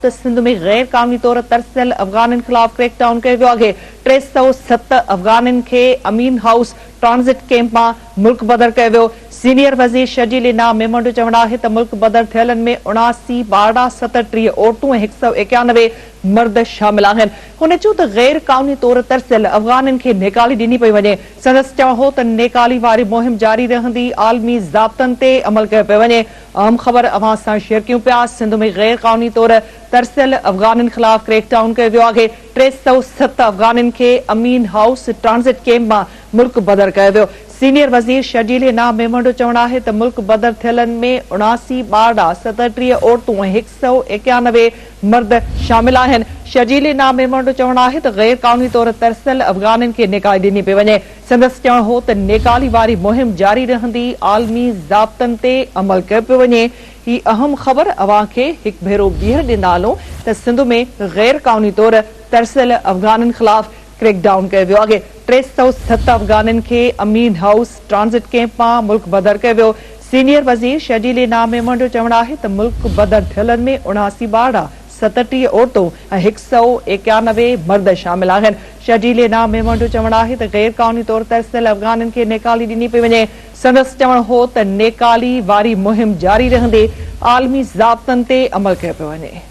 सिंध में गैर कानूनी तौर तरसियल अफगाननि खिलाफ क्रैकडाउन कयो वियो आहे। 307 अफगाननि खे अमीन हाउस ट्रांजिट कैंप मां मुल्क बदर कयो वियो। सीनियर वज़ीर शर्जील इनाम मेमोंड चवण आहे त मुल्क बदर थियलनि में 79 बारडा 37 औरतूं ऐं 191 मर्द शामिल आहिनि। हुन चयो त गैर कानूनी तौर तरसियल अफगाननि खे नेकाली ॾिनी पई वञे। संदसि चवणु हो त नेकाली वारी मुहिम जारी रहंदी, आलमी ज़ाब्तनि ते अमल कयो पियो वञे। अहम ख़बर अवां सां शेयर कयूं पिया। सिंध में गैर कानूनी तौर तरसियल अफगाननि खिलाफ क्रैकडाउन कयो वियो आहे। 307 अफगाननि खे अमीन हाउस ट्रांजिट कैंप मां मुल्क बदर कयो वियो। सीनियर वज़ीर शर्जील इनाम मेमोंड चवणु आहे त मुल्क बदर थियलनि में 79 बारडा 37 औरतूं ऐं 191 मर्द शामिल आहिनि। शर्जील इनाम मेमोंड चवणु आहे त गैर कानूनी तौर तरसियल अफगाननि खे नेकाली ॾिनी पई वञे। संदसि चवणु हो त नेकाली वारी मुहिम जारी रहंदी, आलमी ज़ाब्तनि ते अमल कयो पियो वञे। ही अहम ख़बर अवां खे हिकु भेरो ॿीहर ॾींदा हलूं त सिंध में गैर कानूनी तौर तरसियल अफगाननि खिलाफ क्रैकडाउन कयो वियो आहे। 307 अफगाननि खे अमीन हाउस ट्रांजिट कैंप मां मुल्क बदर कयो वियो। सीनियर वज़ीर शर्जील इनाम मेमोंड जो चवणु आहे त मुल्क बदर थियलनि में 79 बारडा 37 औरतूं ऐं 191 मर्द शामिल आहिनि। शर्जील इनाम मेमोंड जो चवणु आहे त गैर कानूनी तौर तरसियल अफगाननि खे नेकाली ॾिनी पई वञे। संदसि चवणु हो त नेकाली वारी मुहिम जारी रहंदी, आलमी ज़ाब्तनि ते अमल कयो पियो वञे।